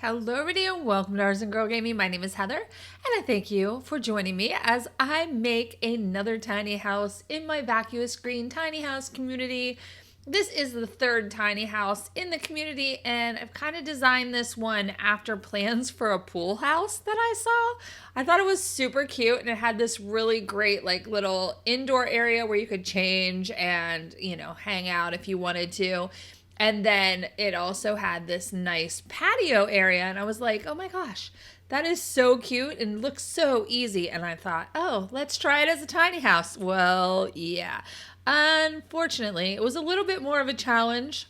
Hello everybody and welcome to Arsen Girl Gaming. My name is Heather and I thank you for joining me as I make another tiny house in my Vacuous Green tiny house community. This is the third tiny house in the community and I've kind of designed this one after plans for a pool house that I saw. I thought it was super cute and it had this really great like little indoor area where you could change and, hang out if you wanted to. And then it also had this nice patio area. And I was like, oh my gosh, that is so cute and looks so easy. And I thought, oh, let's try it as a tiny house. Well, yeah. Unfortunately, it was a little bit more of a challenge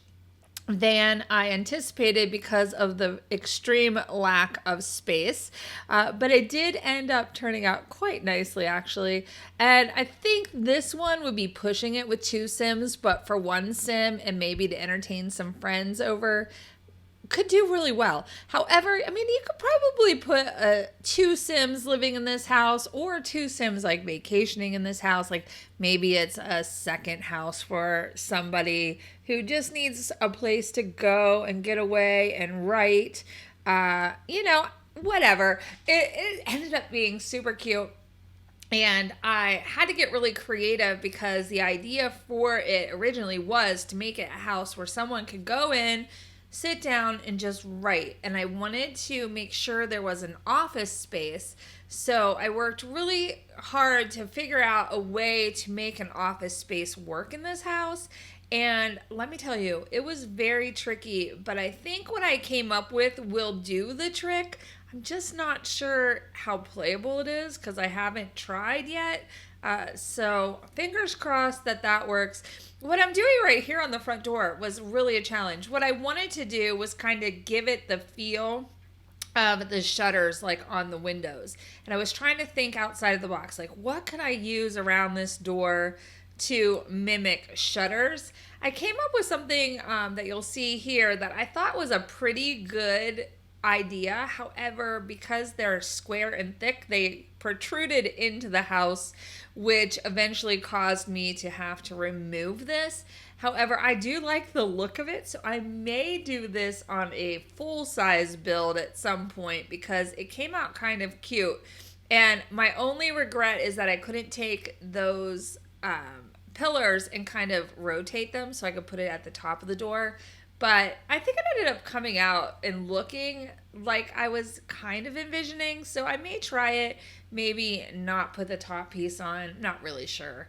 than I anticipated because of the extreme lack of space. But it did end up turning out quite nicely, actually. And I think this one would be pushing it with 2 Sims, but for 1 Sim and maybe to entertain some friends over, could do really well. However, you could probably put 2 Sims living in this house or 2 Sims like vacationing in this house. Like maybe it's a second house for somebody who just needs a place to go and get away and write. Whatever. It ended up being super cute. And I had to get really creative because the idea for it originally was to make it a house where someone could go in, sit down and just write. And I wanted to make sure there was an office space. So I worked really hard to figure out a way to make an office space work in this house. And let me tell you, it was very tricky, but I think what I came up with will do the trick. I'm just not sure how playable it is because I haven't tried yet. So fingers crossed that works. What I'm doing right here on the front door was really a challenge. What I wanted to do was kind of give it the feel of the shutters like on the windows. And I was trying to think outside of the box, like what could I use around this door to mimic shutters? I came up with something that you'll see here that I thought was a pretty good idea. However, because they're square and thick, they protruded into the house, which eventually caused me to have to remove this. However, I do like the look of it, so I may do this on a full-size build at some point because it came out kind of cute. And my only regret is that I couldn't take those pillars and kind of rotate them so I could put it at the top of the door. But I think it ended up coming out and looking like I was kind of envisioning. So I may try it, maybe not put the top piece on. Not really sure.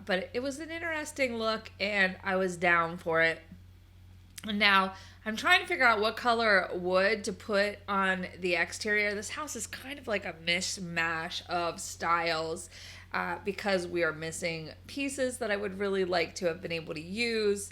But it was an interesting look and I was down for it. Now, I'm trying to figure out what color wood to put on the exterior. This house is kind of like a mishmash of styles because we are missing pieces that I would really like to have been able to use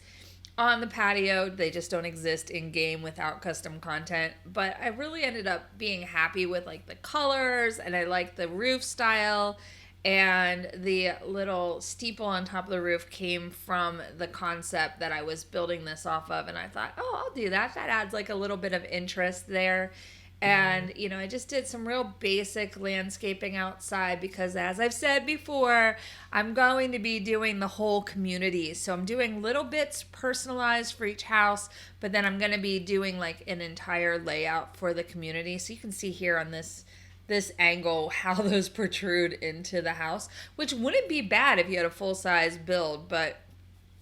on the patio. They just don't exist in game without custom content. But I really ended up being happy with like the colors and I like the roof style. And the little steeple on top of the roof came from the concept that I was building this off of. And I thought, oh, I'll do that. That adds like a little bit of interest there. And, I just did some real basic landscaping outside because, as I've said before, I'm going to be doing the whole community. So I'm doing little bits personalized for each house, but then I'm going to be doing like an entire layout for the community. So you can see here on this angle how those protrude into the house, which wouldn't be bad if you had a full-size build, but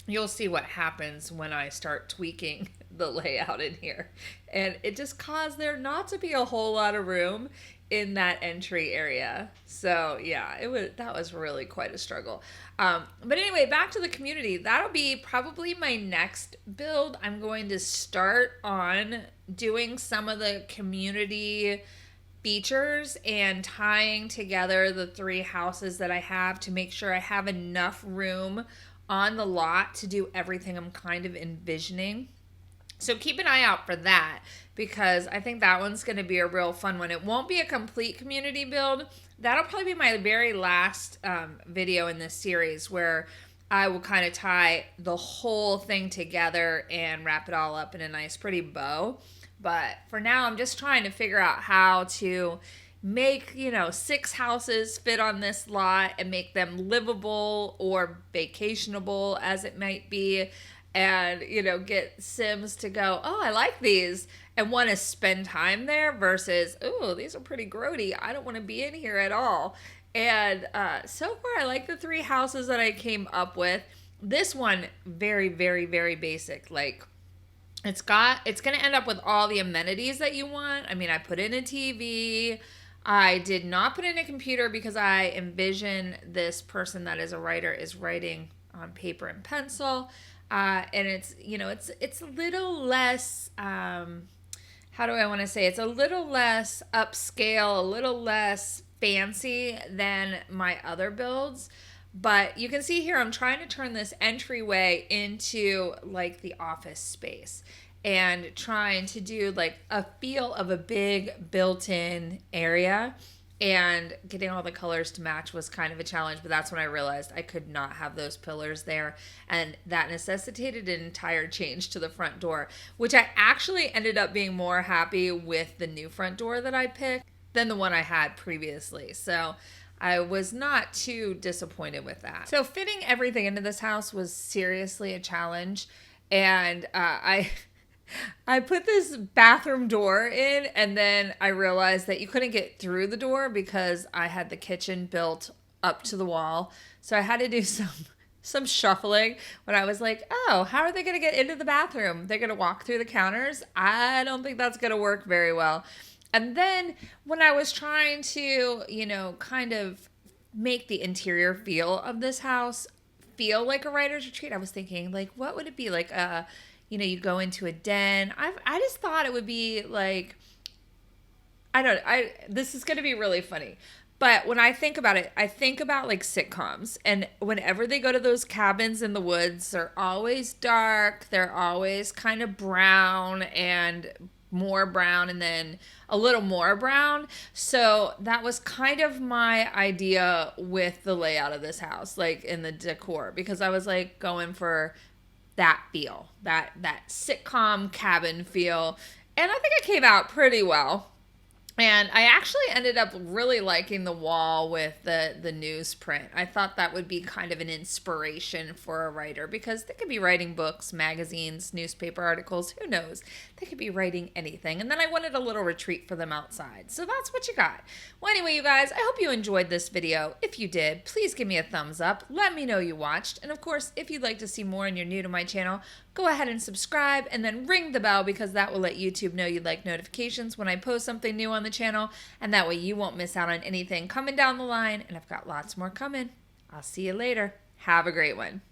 you'll see what happens when I start tweaking the layout in here. And it just caused there not to be a whole lot of room in that entry area. So yeah, that was really quite a struggle. But anyway, back to the community. That'll be probably my next build. I'm going to start on doing some of the community features and tying together the 3 houses that I have to make sure I have enough room on the lot to do everything I'm kind of envisioning. So keep an eye out for that because I think that one's going to be a real fun one. It won't be a complete community build. That'll probably be my very last video in this series where I will kind of tie the whole thing together and wrap it all up in a nice pretty bow. But for now, I'm just trying to figure out how to make, 6 houses fit on this lot and make them livable or vacationable as it might be. and, you know, get Sims to go, oh, I like these, and want to spend time there versus, oh, these are pretty grody. I don't want to be in here at all. And so far, I like the 3 houses that I came up with. This one, very, very, very basic. Like, it's going to end up with all the amenities that you want. I mean, I put in a TV. I did not put in a computer because I envision this person that is a writer is writing on paper and pencil. And it's, you know, it's a little less, how do I want to say? It's a little less upscale, a little less fancy than my other builds. But you can see here, I'm trying to turn this entryway into like the office space and trying to do like a feel of a big built-in area, and getting all the colors to match was kind of a challenge, but that's when I realized I could not have those pillars there, and that necessitated an entire change to the front door, which I actually ended up being more happy with the new front door that I picked than the one I had previously. So I was not too disappointed with that. So fitting everything into this house was seriously a challenge, and I put this bathroom door in, and then I realized that you couldn't get through the door because I had the kitchen built up to the wall. So I had to do some shuffling when I was like, oh, how are they going to get into the bathroom? They're going to walk through the counters? I don't think that's going to work very well. And then when I was trying to, you know, kind of make the interior feel of this house feel like a writer's retreat, I was thinking, like, what would it be like? You know, you go into a den. I just thought it would be like, this is going to be really funny. But when I think about it, I think about like sitcoms. And whenever they go to those cabins in the woods, they're always dark. They're always kind of brown and more brown and then a little more brown. So that was kind of my idea with the layout of this house, like in the decor, because I was like going for that feel, that sitcom cabin feel. And I think it came out pretty well. And I actually ended up really liking the wall with the newsprint. I thought that would be kind of an inspiration for a writer, because they could be writing books, magazines, newspaper articles, who knows? They could be writing anything. And then I wanted a little retreat for them outside. So that's what you got. Well, anyway, you guys, I hope you enjoyed this video. If you did, please give me a thumbs up. Let me know you watched. And of course, if you'd like to see more and you're new to my channel, go ahead and subscribe and then ring the bell, because that will let YouTube know you'd like notifications when I post something new on the channel, and that way you won't miss out on anything coming down the line, and I've got lots more coming. I'll see you later. Have a great one.